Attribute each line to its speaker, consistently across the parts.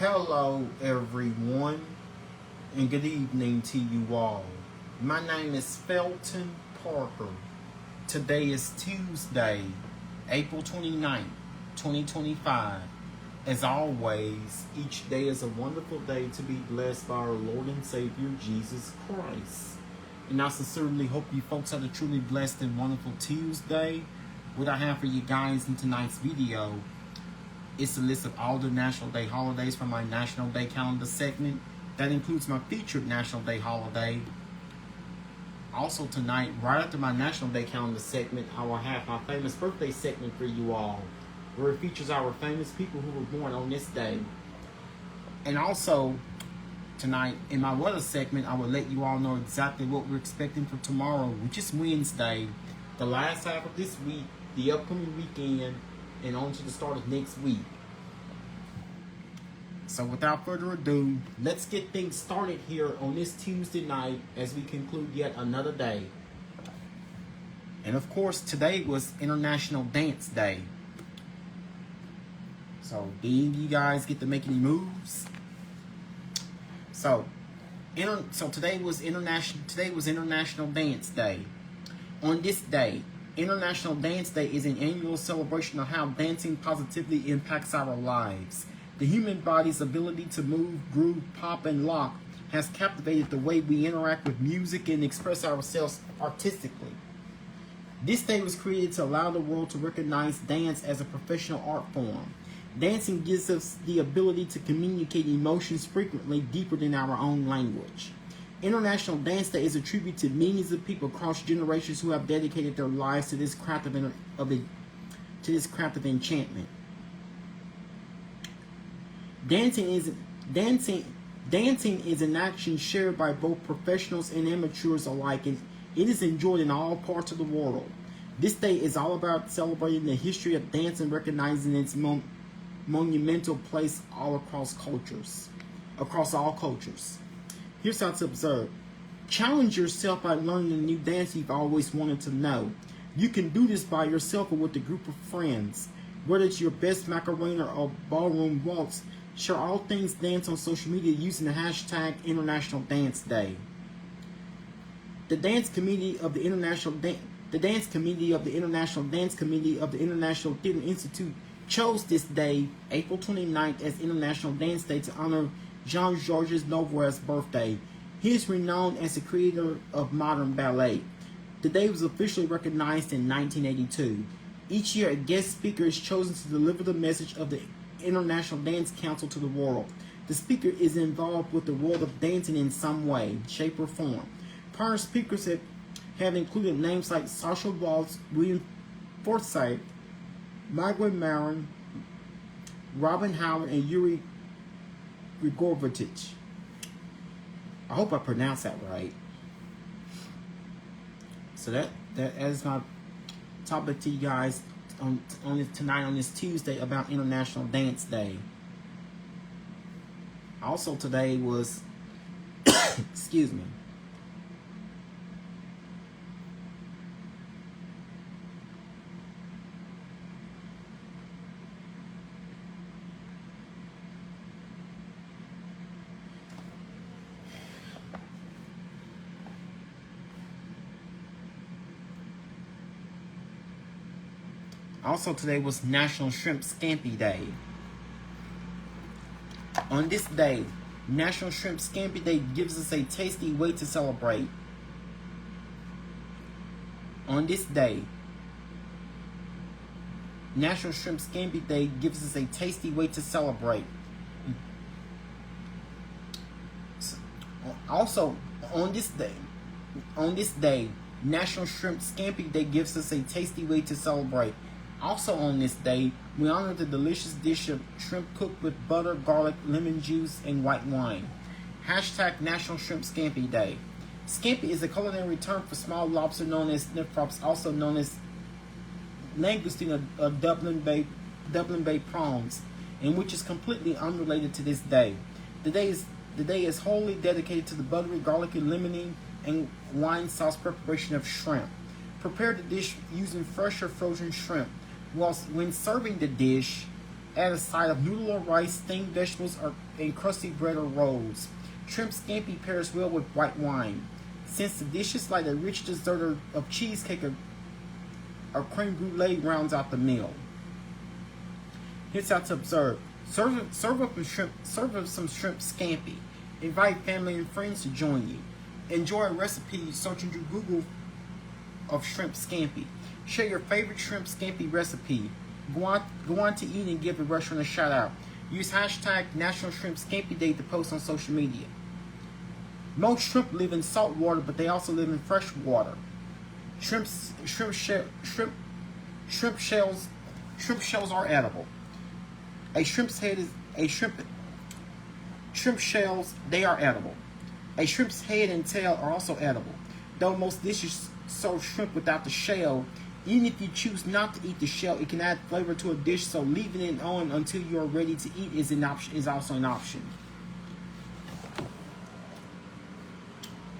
Speaker 1: Hello, everyone, and good evening to you all. My name is Felton Parker. Today is Tuesday, April 29th, 2025. As always, each day is a wonderful day to be blessed by our Lord and Savior, Jesus Christ. And I sincerely hope you folks had a truly blessed and wonderful Tuesday. What I have for you guys in tonight's video, it's a list of all the National Day holidays from my National Day calendar segment. That includes my featured National Day holiday. Also tonight, right after my National Day calendar segment, I will have my famous birthday segment for you all, where it features our famous people who were born on this day. And also, tonight, in my weather segment, I will let you all know exactly what we're expecting for tomorrow, which is Wednesday, the last half of this week, the upcoming weekend, and on to the start of next week. So without further ado, let's get things started here on this Tuesday night as we conclude yet another day. And of course, today was International Dance Day. So did you guys get to make any moves? So today was International Dance Day. On this day, International Dance Day is an annual celebration of how dancing positively impacts our lives. The human body's ability to move, groove, pop, and lock has captivated the way we interact with music and express ourselves artistically. This day was created to allow the world to recognize dance as a professional art form. Dancing gives us the ability to communicate emotions frequently deeper than our own language. International Dance Day is a tribute to millions of people across generations who have dedicated their lives to this craft of enchantment. Dancing is an action shared by both professionals and amateurs alike, and it is enjoyed in all parts of the world. This day is all about celebrating the history of dance and recognizing its monumental place across all cultures. Here's how to observe. Challenge yourself by learning a new dance you've always wanted to know. You can do this by yourself or with a group of friends. Whether it's your best Macarena or ballroom waltz, share all things dance on social media using the hashtag International Dance Day. The Dance Committee of the International Dance Committee of the International Theater Institute chose this day, April 29th, as International Dance Day to honor Jean-Georges Nouvel's birthday. He is renowned as the creator of modern ballet. The day was officially recognized in 1982. Each year, a guest speaker is chosen to deliver the message of the International Dance Council to the world. The speaker is involved with the world of dancing in some way, shape, or form. Prior speakers have included names like Sasha Waltz, William Forsythe, Margaret Maron, Robin Howard, and Yuri Grigorovich. I hope I pronounced that right. So that is my topic to you guys tonight on this Tuesday about International Dance Day. Also today was excuse me. Also today was National Shrimp Scampi Day. On this day, National Shrimp Scampi Day gives us a tasty way to celebrate. On this day, National Shrimp Scampi Day gives us a tasty way to celebrate. Also, on this day, National Shrimp Scampi Day gives us a tasty way to celebrate. Also on this day, we honor the delicious dish of shrimp cooked with butter, garlic, lemon juice, and white wine. Hashtag National Shrimp Scampi Day. Scampi is a culinary term for small lobster known as nithrops, also known as langoustine or Dublin Bay prawns, and which is completely unrelated to this day. The day is wholly dedicated to the buttery, garlicky, lemony, and wine sauce preparation of shrimp. Prepare the dish using fresh or frozen shrimp. When serving the dish, Add a side of noodle or rice, steamed vegetables, and crusty bread or rolls. Shrimp scampi pairs well with white wine. Since the dishes like a rich dessert of cheesecake or creme brulee rounds out the meal. Here's how to observe. Serve up some shrimp scampi. Invite family and friends to join you. Enjoy a recipe searching through Google of shrimp scampi. Share your favorite shrimp scampi recipe. Go on to eat and give the restaurant a shout out. Use hashtag National Shrimp Scampi Day to post on social media. Most shrimp live in salt water, but they also live in fresh water. Shrimp shells are edible. Shrimp shells, they are edible. A shrimp's head and tail are also edible. Though most dishes serve shrimp without the shell, even if you choose not to eat the shell, it can add flavor to a dish, so leaving it on until you are ready to eat is also an option.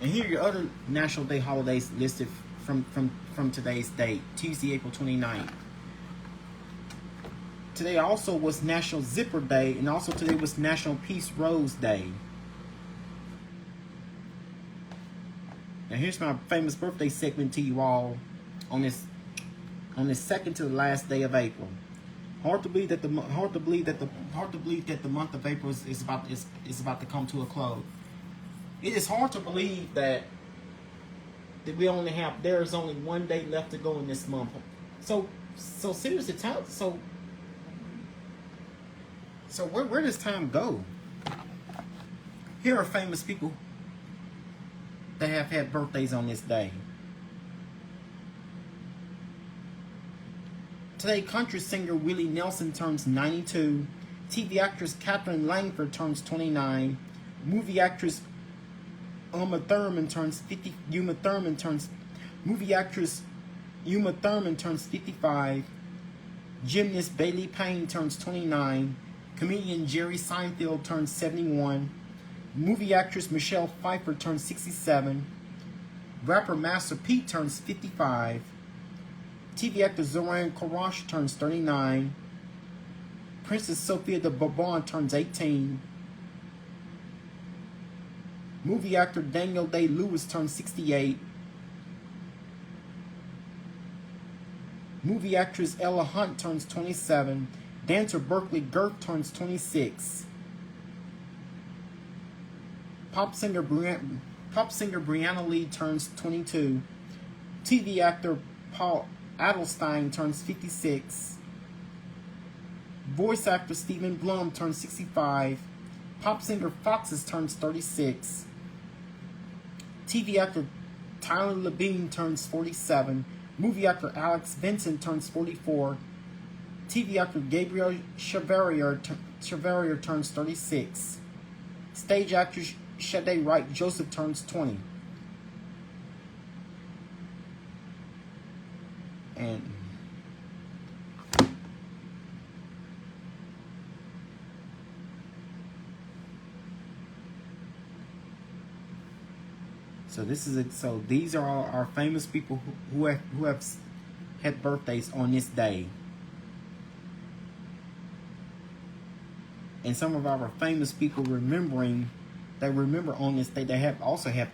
Speaker 1: And here are your other National Day holidays listed from today's date, Tuesday, April 29th. Today also was National Zipper Day, and also today was National Peace Rose Day. Now here's my famous birthday segment to you all on this second to the last day of April. Hard to believe that the month of April is about to come to a close. It is hard to believe that there is only one day left to go in this month. So seriously, so where does time go? Here are famous people that have had birthdays on this day. Today, country singer Willie Nelson turns 92. TV actress Katherine Langford turns 29. Movie actress Uma Thurman turns 50. Movie actress Uma Thurman turns 55. Gymnast Bailey Payne turns 29. Comedian Jerry Seinfeld turns 71. Movie actress Michelle Pfeiffer turns 67. Rapper Master P turns 55. TV actor Zoran Karash turns 39. Princess Sophia de Bourbon turns 18. Movie actor Daniel Day-Lewis turns 68. Movie actress Ella Hunt turns 27. Dancer Berkeley Gert turns 26. Pop singer Brianna Lee turns 22. TV actor Paul Adelstein turns 56. Voice actor Stephen Blum turns 65. Pop singer Foxes turns 36. TV actor Tyler Labine turns 47. Movie actor Alex Vincent turns 44. TV actor Gabriel Chevalier turns 36. Stage actress Shade Wright Joseph turns 20. And so these are all our famous people who have had birthdays on this day. And some of our famous people remember on this day, they have also had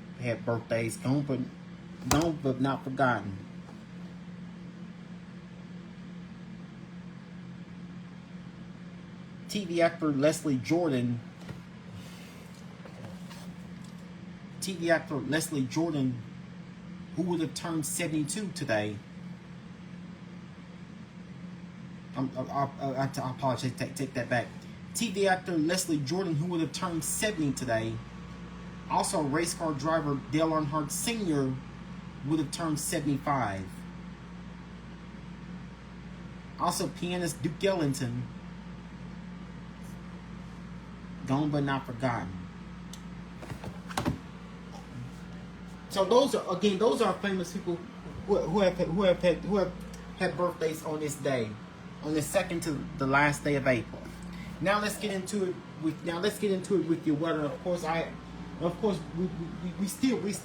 Speaker 1: birthdays, gone but not forgotten. TV actor Leslie Jordan, who would have turned 72 today. I apologize, take that back. TV actor Leslie Jordan, who would have turned 70 today. Also, race car driver Dale Earnhardt Sr. would have turned 75. Also, pianist Duke Ellington, gone but not forgotten. So those are famous people who have had birthdays on this day, on the second to the last day of April. Now let's get into it with your weather. Of course, we still have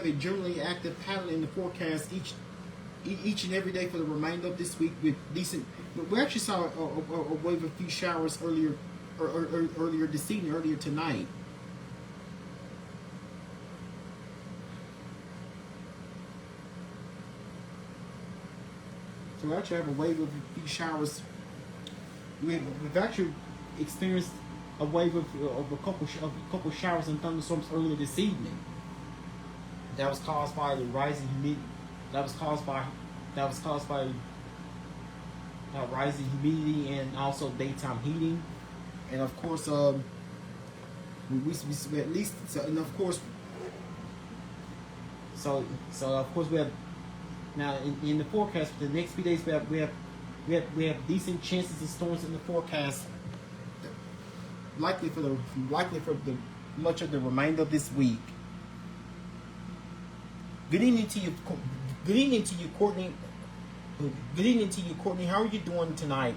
Speaker 1: a generally active pattern in the forecast each and every day for the remainder of this week with decent. We actually saw a wave of a few showers earlier this evening, earlier tonight. So we actually have a wave of a few showers. We've actually experienced a wave of a couple showers and thunderstorms earlier this evening. That was caused by the rising humidity. That was caused by rising humidity and also daytime heating, and of course, we at least so, and of course, so of course we have now in the forecast for the next few days we have decent chances of storms in the forecast, likely for the much of the remainder of this week. Good evening to you, Courtney. Good evening to you, Courtney. How are you doing tonight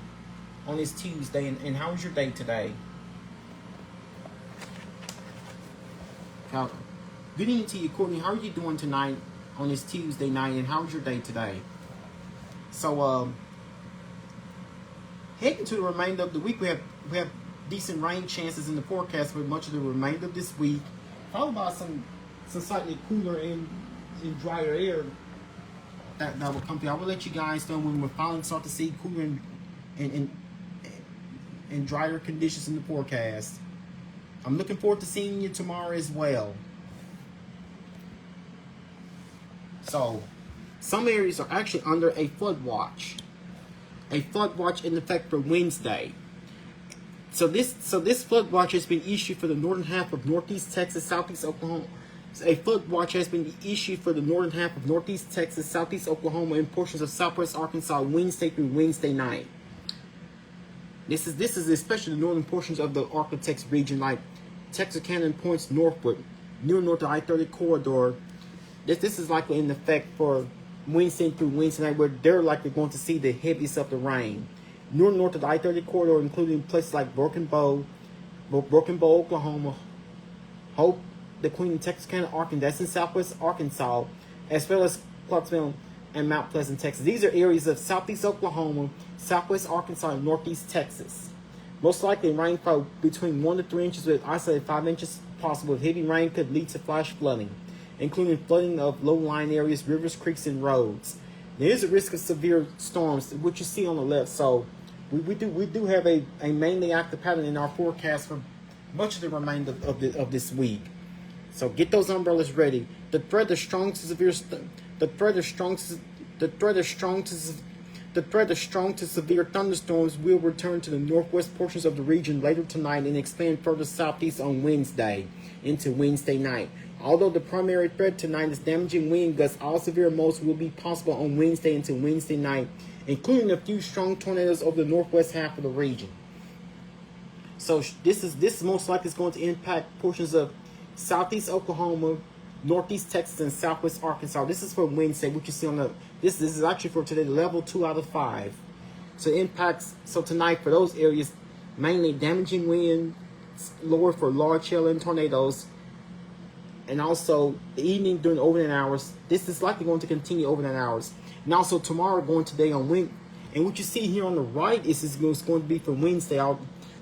Speaker 1: on this Tuesday, and how was your day today? Good evening to you, Courtney. How are you doing tonight on this Tuesday night, and how was your day today? So, heading to the remainder of the week, we have decent rain chances in the forecast for much of the remainder of this week, followed by some slightly cooler and drier air that will come through. I will let you guys know when we're finally start to see cooler and drier conditions in the forecast. I'm looking forward to seeing you tomorrow as well. So, some areas are actually under a flood watch. A flood watch in effect for Wednesday. So this flood watch has been issued for the northern half of northeast Texas, southeast Oklahoma. A flood watch has been issued for the northern half of northeast Texas, southeast Oklahoma, and portions of southwest Arkansas Wednesday through Wednesday night. This is especially the northern portions of the Ark-La-Tex region, like Texarkana points northward, near north of I-30 corridor. This is likely in effect for Wednesday through Wednesday night, where they're likely going to see the heaviest of the rain. Near north of the I-30 corridor, including places like Broken Bow, Oklahoma, Hope, the Queen and Texarkana, Arkansas, that's in southwest Arkansas, as well as Clarksville and Mount Pleasant, Texas. These are areas of southeast Oklahoma, southwest Arkansas, and northeast Texas. Most likely rainfall between 1 to 3 inches with isolated 5 inches possible. Heavy rain could lead to flash flooding, including flooding of low-lying areas, rivers, creeks, and roads. There is a risk of severe storms, which you see on the left. So we do have a mainly active pattern in our forecast for much of the remainder of this week. So get those umbrellas ready. The threat of strong to severe thunderstorms will return to the northwest portions of the region later tonight and expand further southeast on Wednesday into Wednesday night. Although the primary threat tonight is damaging wind gusts, all severe modes will be possible on Wednesday into Wednesday night, including a few strong tornadoes over the northwest half of the region. So this most likely is going to impact portions of southeast Oklahoma, northeast Texas, and southwest Arkansas. This is for Wednesday, which you see on the this is actually for today, level 2 out of 5. So impacts tonight for those areas, mainly damaging wind, lower for large hail and tornadoes, and also the evening during overnight hours. This is likely going to continue overnight hours, and also tomorrow going today on wind. And what you see here on the right is going to be for Wednesday.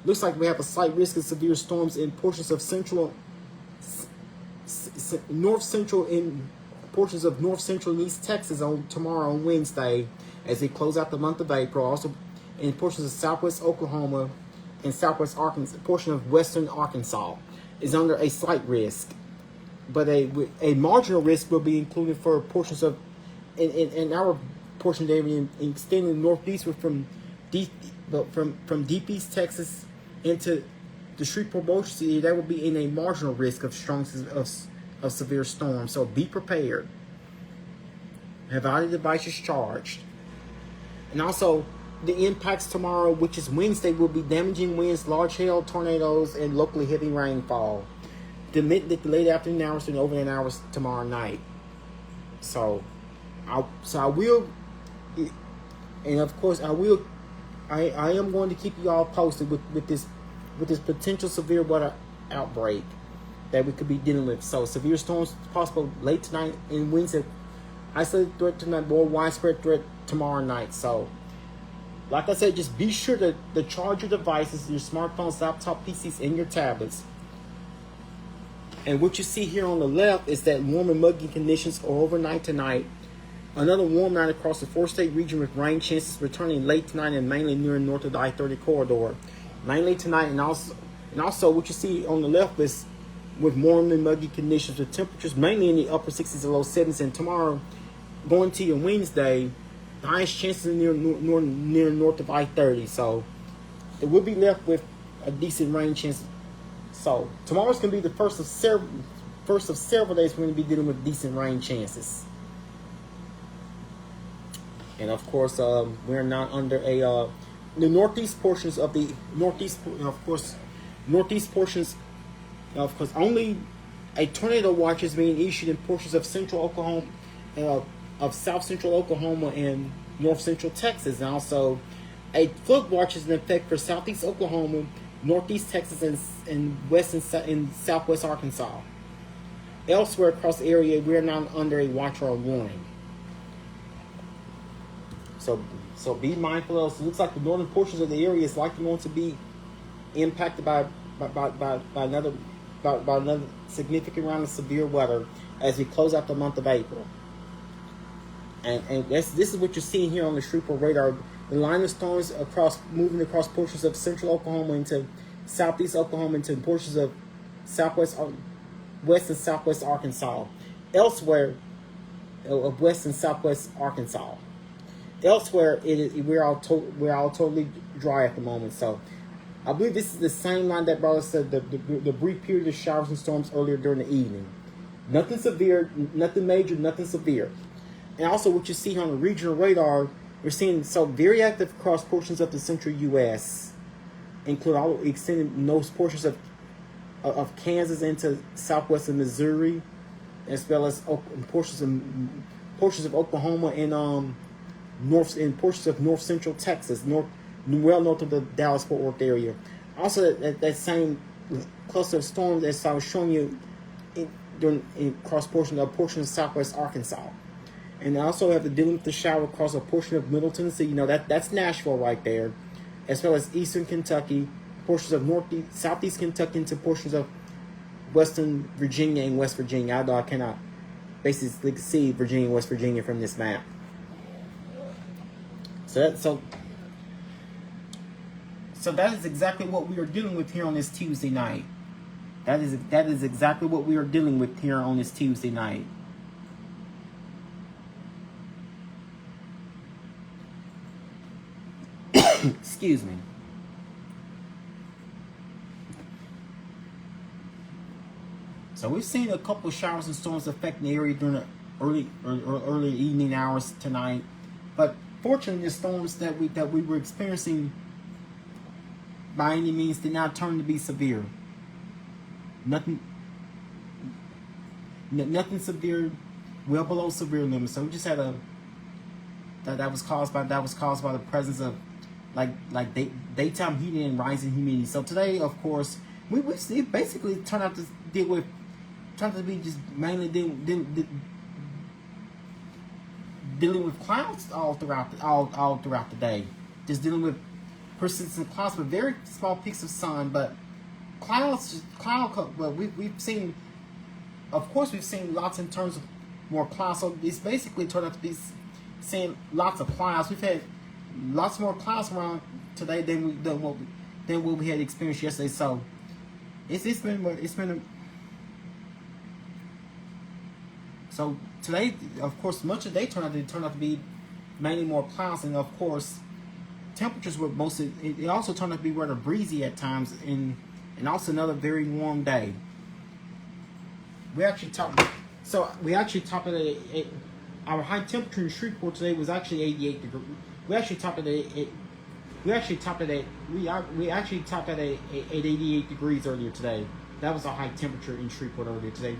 Speaker 1: Looks like we have a slight risk of severe storms in portions of north central and portions of north central and east Texas on tomorrow on Wednesday, as they close out the month of April. Also in portions of southwest Oklahoma and southwest Arkansas, portion of western Arkansas is under a slight risk, but a marginal risk will be included for portions of in our portion of the area extending northeastward from deep east Texas into the Shreveport-Bossier City. That will be in a marginal risk of of severe storms. So be prepared. Have all the devices charged. And also the impacts tomorrow, which is Wednesday, will be damaging winds, large hail, tornadoes, and locally heavy rainfall. The late afternoon hours and overnight hours tomorrow night. So I will, and of course I am going to keep you all posted with this potential severe weather outbreak that we could be dealing with. So severe storms possible late tonight and Wednesday isolated threat tonight, more widespread threat tomorrow night. So, like I said, just be sure to charge your devices, your smartphones, laptop, PCs, and your tablets. And what you see here on the left is that warm and muggy conditions are overnight tonight. Another warm night across the 4-state region with rain chances returning late tonight and mainly near and north of the I-30 corridor. Mainly tonight, and also what you see on the left is with warm and muggy conditions with temperatures mainly in the upper 60s and low 70s. And tomorrow, going to your Wednesday, the highest chances near north of I-30. So it will be left with a decent rain chance. So tomorrow's gonna be the first of several days we're gonna be dealing with decent rain chances. And of course, we're not under the northeast portions of the northeast portions. Of course, only a tornado watch is being issued in portions of central Oklahoma, of south central Oklahoma and north central Texas, and also a flood watch is in effect for southeast Oklahoma, northeast Texas, and west and southwest Arkansas. Elsewhere across the area, we are not under a watch or a warning. So be mindful of. It looks like the northern portions of the area is likely going to be impacted by another significant round of severe weather as we close out the month of April. And this is what you're seeing here on the Shreveport radar. The line of storms moving across portions of central Oklahoma into southeast Oklahoma into portions of west and southwest Arkansas. Elsewhere, of west and southwest Arkansas. Elsewhere, we're all totally dry at the moment. So, I believe this is the same line that brought us to the brief period of showers and storms earlier during the evening. Nothing severe, nothing major, nothing severe. And also, what you see on the regional radar, we're seeing very active across portions of the central U.S., extending those portions of Kansas into southwestern Missouri, as well as portions of Oklahoma and portions of north central Texas, well north of the Dallas-Fort Worth area. Also, that same cluster of storms as I was showing you across portions of southwest Arkansas. And I also have to deal with the shower across a portion of Middle Tennessee. That's Nashville right there, as well as eastern Kentucky, portions of southeast Kentucky into portions of western Virginia and West Virginia. Although I cannot basically see Virginia and West Virginia from this map. So that is exactly what we are dealing with here on this Tuesday night. That is exactly what we are dealing with here on this Tuesday night. Excuse me. So we've seen a couple of showers and storms affecting the area during the early evening hours tonight, but fortunately, the storms that we were experiencing by any means did not turn to be severe. Nothing severe, well below severe limits. So we just had that was caused by the presence of like daytime heating and rising humidity. So today, of course, we basically turned out to deal with just mainly dealing with clouds all throughout the day. Just dealing with persistent clouds with very small peaks of sun, but well, we've seen lots in terms of more clouds. So it's basically turned out to be seeing lots of clouds. We've had lots more clouds around today than what we had experienced yesterday. So so today, of course, much of the day turned out to be mainly more clouds, and of course, temperatures were mostly. It also turned out to be rather breezy at times, and also another very warm day. We actually topped it. Our high temperature in Shreveport today was actually 88 degrees. We actually topped it at 88 degrees earlier today. That was our high temperature in Shreveport earlier today.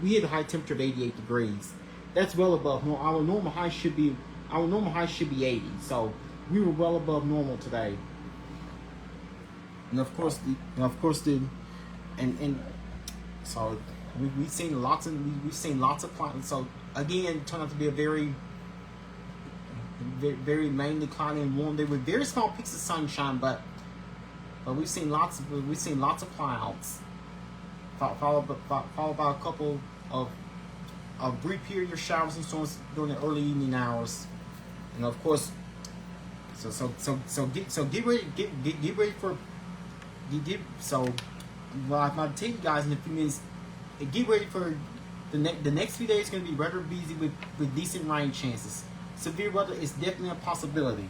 Speaker 1: We had a high temperature of 88 degrees. That's well above normal. Our normal high should be 80. So we were well above normal today. And so we've seen lots of clouds. So again, turned out to be a very, very mainly cloudy and warm day with very small peaks of sunshine, but we've seen lots of clouds, followed by a couple of brief period showers and storms during the early evening hours, and of course, get ready for well, I'll tell you guys in a few minutes. Get ready for the next few days. Going to be rather busy with decent rain chances. Severe weather is definitely a possibility.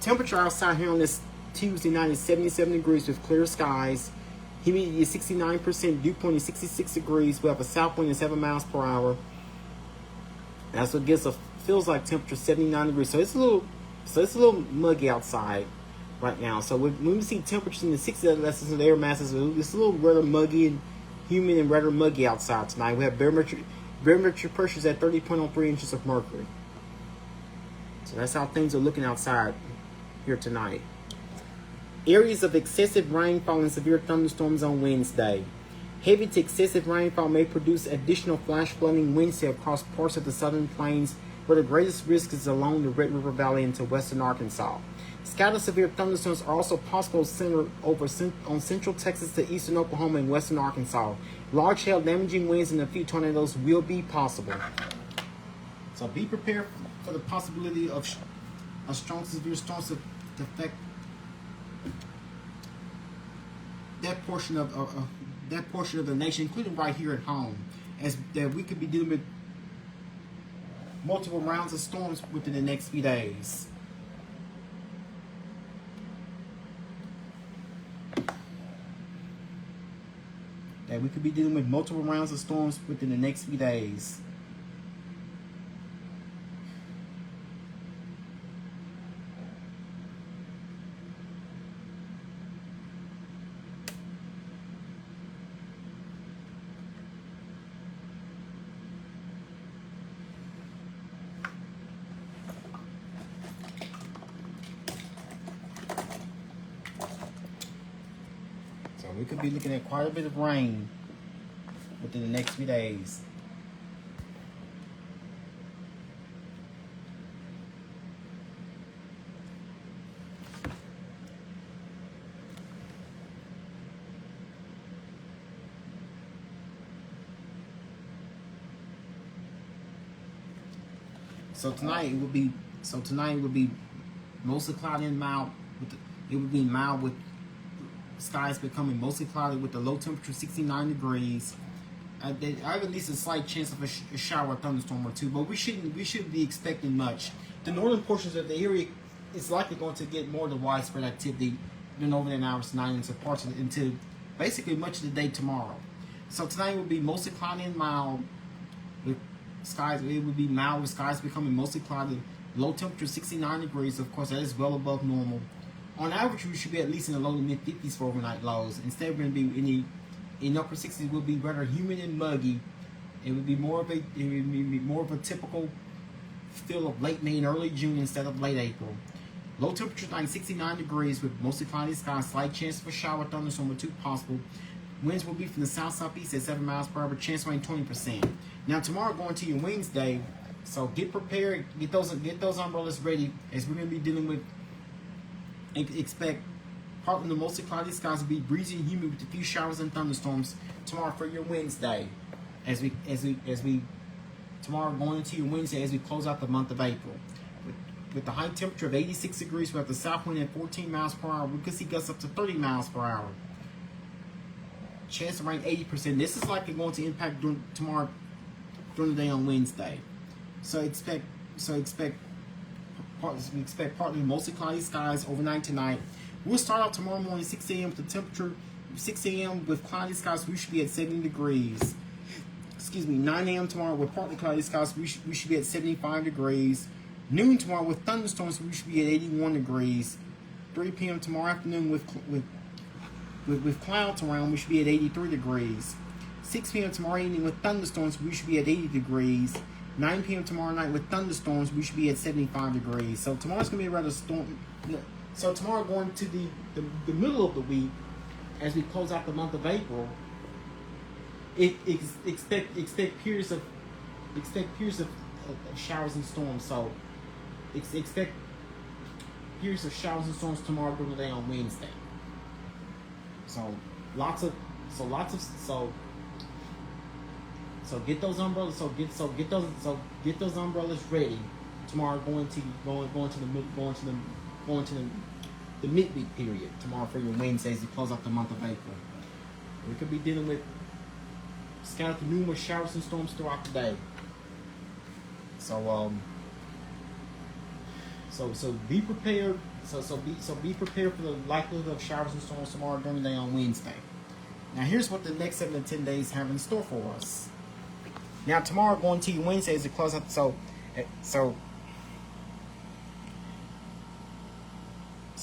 Speaker 1: Temperature outside here on this Tuesday night is 77 degrees with clear skies. Humidity is 69%. Dew point is 66 degrees. We have a south wind of 7 miles per hour. That's what gives feels like temperature 79 degrees. So it's a little muggy outside right now. So when we see temperatures in the 60s, that's the air masses. It's a little rather muggy and humid and rather muggy outside tonight. We have barometric pressures at 30.03 inches of mercury. So that's how things are looking outside here tonight. Areas of excessive rainfall and severe thunderstorms on Wednesday. Heavy to excessive rainfall may produce additional flash flooding Wednesday across parts of the southern plains, where the greatest risk is along the Red River Valley into western Arkansas. Scattered severe thunderstorms are also possible centered on central Texas to eastern Oklahoma and western Arkansas. Large hail, damaging winds, and a few tornadoes will be possible. So be prepared for the possibility of strong severe storms to affect that portion of the nation, including right here at home, as that we could be dealing with multiple rounds of storms within the next few days. That we could be dealing with multiple rounds of storms within the next few days. We could be looking at quite a bit of rain within the next few days. So tonight it would be mostly cloudy and mild. It would be mild with skies becoming mostly cloudy with the low temperature 69 degrees. I have at least a slight chance of a shower, thunderstorm or two, but we shouldn't be expecting much. The northern portions of the area is likely going to get more of the widespread activity than overnight hours tonight into basically much of the day tomorrow. So tonight will be mostly cloudy and mild with skies. It would be mild with skies becoming mostly cloudy. Low temperature 69 degrees. Of course, that is well above normal. On average, we should be at least in the low to mid 50s for overnight lows. Instead, we're going to be in upper 60s. Will be rather humid and muggy. It would be more of a typical feel of late May and early June instead of late April. Low temperature tonight 69 degrees with mostly cloudy skies. Slight chance of a shower, thunderstorm or two possible. Winds will be from the south-southeast at 7 miles per hour. Chance rain 20%. Now tomorrow going to your Wednesday, so get prepared. Get those umbrellas ready, as we're going to be dealing with. Expect partly the mostly cloudy skies will be breezy and humid with a few showers and thunderstorms tomorrow for your Wednesday. As we tomorrow going into your Wednesday as we close out the month of April. With the high temperature of 86 degrees, we have the south wind at 14 miles per hour. We could see gusts up to 30 miles per hour. Chance of rain 80%. This is likely going to impact tomorrow during the day on Wednesday. So expect partly mostly cloudy skies overnight tonight. We'll start out tomorrow morning 6 a.m. with the temperature 6 a.m. with cloudy skies. We should be at 70 degrees. 9 a.m. tomorrow with partly cloudy skies. We should be at 75 degrees. Noon tomorrow with thunderstorms. We should be at 81 degrees. 3 p.m. tomorrow afternoon with clouds around. We should be at 83 degrees. 6 p.m. tomorrow evening with thunderstorms. We should be at 80 degrees. 9 p.m. tomorrow night with thunderstorms, we should be at 75 degrees. So tomorrow's going to be a rather storm. So tomorrow going to the middle of the week, as we close out the month of April, expect periods of expect periods of showers and storms. So expect periods of showers and storms tomorrow during the day on Wednesday. So get those umbrellas. Get those umbrellas ready tomorrow. Going to the midweek period tomorrow for your Wednesdays to close out the month of April. We could be dealing with scattered numerous showers and storms throughout the day. So be prepared. So be prepared for the likelihood of showers and storms tomorrow during the day on Wednesday. Now here's what the next 7 to 10 days have in store for us. Now tomorrow going to your Wednesdays to close out. So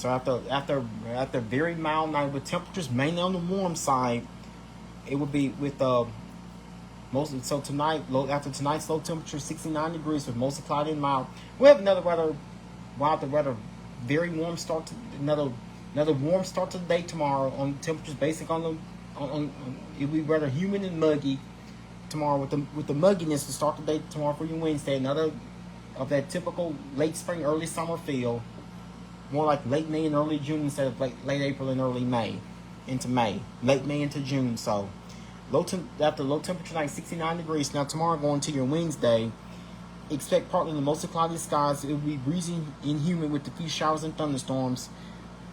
Speaker 1: after a very mild night with temperatures mainly on the warm side, it will be with tonight after tonight's low temperature 69 degrees with mostly cloudy and mild. We have another very warm start to another warm start to the day tomorrow on temperatures basic on it'll be rather humid and muggy tomorrow with the mugginess to start the day tomorrow for your Wednesday. Another of that typical late spring, early summer feel. More like late May and early June instead of late April and early May into May. Late May into June. So after low temperature night, 69 degrees. Now tomorrow going to your Wednesday, expect partly the mostly cloudy skies. It will be breezy and humid with a few showers and thunderstorms.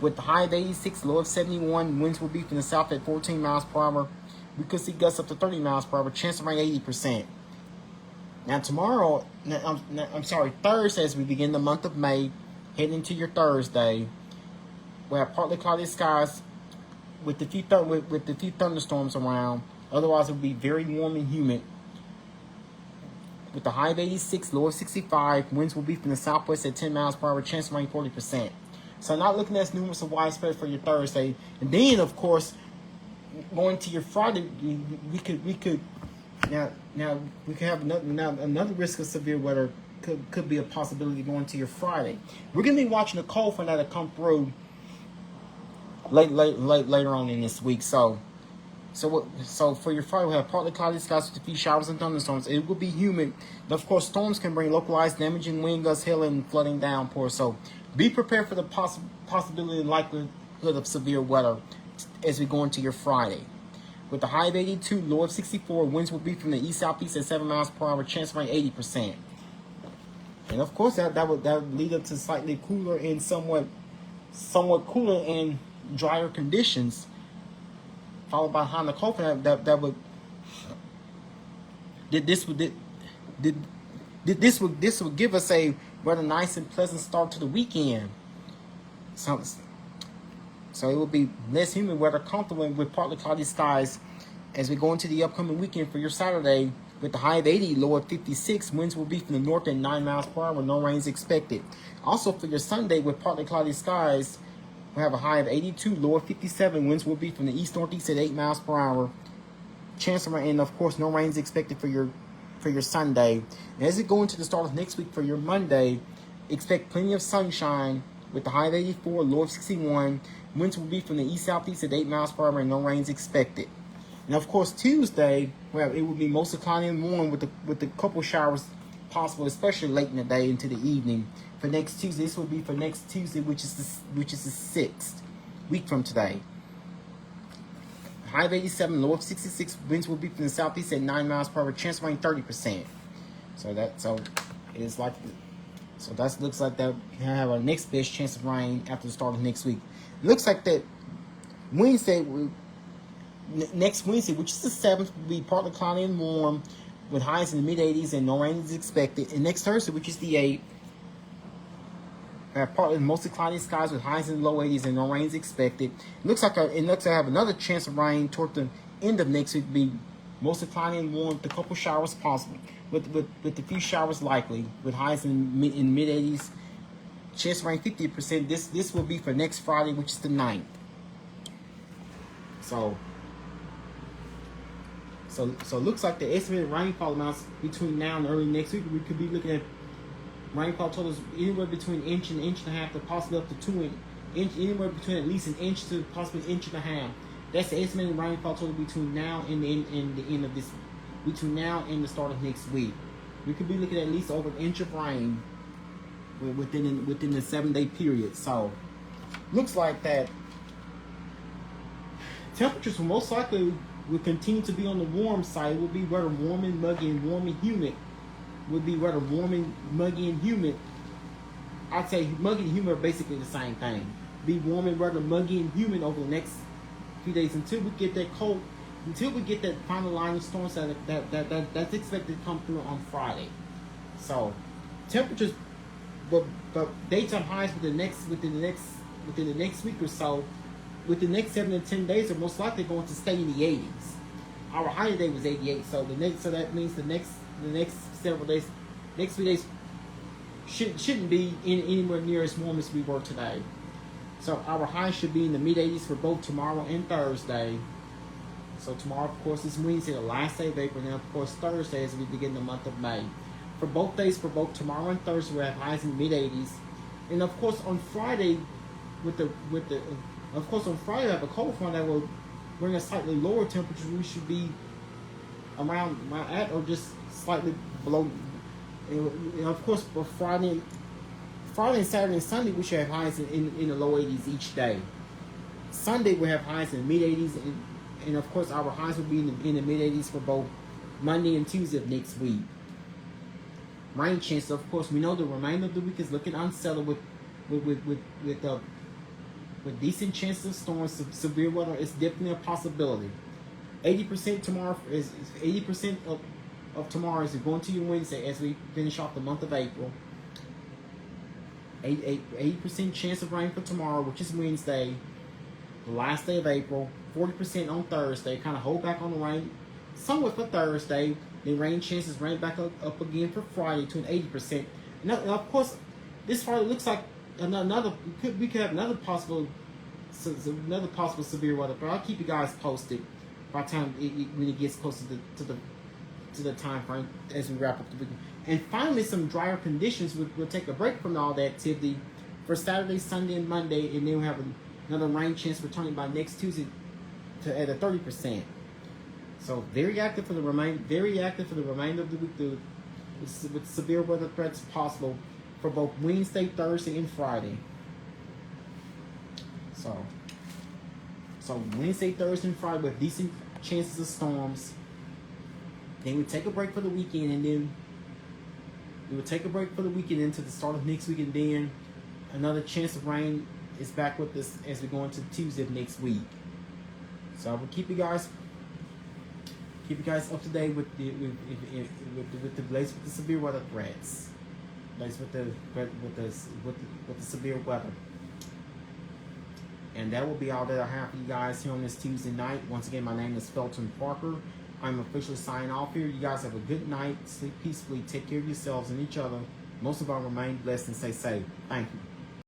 Speaker 1: With the high of 86, low of 71, winds will be from the south at 14 miles per hour. We could see gusts up to 30 miles per hour. Chance of rain 80%. Now Thursday as we begin the month of May, heading into your Thursday, we have partly cloudy skies with a few thunderstorms around. Otherwise, it will be very warm and humid. With the high of 86, low of 65, winds will be from the southwest at 10 miles per hour. Chance of rain 40%. So not looking as numerous or widespread for your Thursday. And then, of course, going to your Friday, we could have another risk of severe weather. Could be a possibility going to your Friday. We're gonna be watching the cold front that'll come through later on in this week. So for your Friday, we'll have partly cloudy skies with a few showers and thunderstorms. It will be humid. And of course, storms can bring localized damaging wind gusts, hail, and flooding downpours. So be prepared for the possibility and likelihood of severe weather as we go into your Friday. With the high of 82, low of 64, winds will be from the east-southeast at 7 miles per hour. Chance of rain 80%. And of course, that would lead up to slightly cooler and somewhat cooler and drier conditions, followed by high in the cold front this would give us a rather nice and pleasant start to the weekend. So it will be less humid weather, comfortable with partly cloudy skies as we go into the upcoming weekend for your Saturday. With the high of 80, low of 56, winds will be from the north at 9 miles per hour, no rain is expected. Also for your Sunday, with partly cloudy skies, we'll have a high of 82, low of 57, winds will be from the east-northeast at 8 miles per hour. Chance of rain, and of course, no rain is expected for your Sunday. And as we go into the start of next week for your Monday, expect plenty of sunshine with the high of 84, low of 61. Winds will be from the east-southeast at 8 miles per hour, and no rain is expected. And of course, Tuesday, well, it will be mostly cloudy and warm with the couple showers possible, especially late in the day into the evening. For next Tuesday, this will be for next Tuesday, which is the 6th week from today. High of 87, low of 66. Winds will be from the southeast at 9 miles per hour. Chance of rain 30%. So that looks like that we have our next best chance of rain after the start of next week. It looks like that next Wednesday, which is the 7th, will be partly cloudy and warm with highs in the mid-80s and no rain is expected. And next Thursday, which is the 8th, we have partly mostly cloudy skies with highs in the low 80s and no rain is expected. It looks like I have another chance of rain toward the end of next week, be mostly cloudy and warm with a couple showers possible, with a few showers likely, with highs in mid-80s. Chance of rain 50%. This will be for next Friday, which is the 9th. So it looks like the estimated rainfall amounts between now and early next week, we could be looking at rainfall totals anywhere between an inch and a half to possibly up to 2 inch, anywhere between at least an inch to possibly an inch and a half. That's the estimated rainfall total between now and the end of this, between now and the start of next week. We could be looking at least over an inch of rain within the 7-day period. So looks like that temperatures will most likely will continue to be on the warm side. It will be rather warm and muggy and warm and humid. Would be rather warm and muggy and humid. I'd say muggy and humid are basically the same thing. Be warm and rather muggy and humid over the next few days until we get that cold, until we get that final line of storms that's expected to come through on Friday. So temperatures, but daytime highs within the next week or so, within the next 7 to 10 days, are most likely going to stay in the 80s. Our high today was 88, so that means the next several days, next few days shouldn't be anywhere near as warm as we were today. So our high should be in the mid-80s for both tomorrow and Thursday. So tomorrow, of course, is Wednesday, the last day of April, and then of course Thursday as we begin the month of May. For both days, for both tomorrow and Thursday, we have highs in the mid-80s, and of course on Friday, of course on Friday we have a cold front that will bring a slightly lower temperature. We should be around at or just slightly below. And of course, for Friday and Saturday and Sunday, we should have highs in the low 80s each day. Sunday we have highs in the mid 80s, and of course our highs will be in the mid 80s for both Monday and Tuesday of next week. Rain chances, of course, we know the remainder of the week is looking unsettled with decent chances of storms. Severe weather is definitely a possibility. 80% tomorrow is 80% of tomorrow is going to your Wednesday as we finish off the month of April. 80% chance of rain for tomorrow, which is Wednesday, the last day of April. 40% on Thursday. Kind of hold back on the rain somewhat for Thursday. Then rain chances rain back up again for Friday to an 80%. And of course, this Friday looks like we could have another possible severe weather. But I'll keep you guys posted by the time when it gets closer to the time frame as we wrap up the weekend. And finally, some drier conditions. We'll take a break from all the activity for Saturday, Sunday, and Monday, and then we'll have another rain chance returning by next Tuesday at a 30%. So very active for the remainder of the week with severe weather threats possible for both Wednesday, Thursday, and Friday. So Wednesday, Thursday, and Friday with decent chances of storms. Then we take a break for the weekend, and then we will take a break for the weekend into the start of next week, and then another chance of rain is back with us as we go into Tuesday of next week. So I will keep you guys up to date with the latest with the severe weather threats, latest with the severe weather. And that will be all that I have for you guys here on this Tuesday night. Once again, my name is Felton Parker. I'm officially signing off here. You guys have a good night. Sleep peacefully. Take care of yourselves and each other. Most of all, remain blessed and stay safe. Thank you.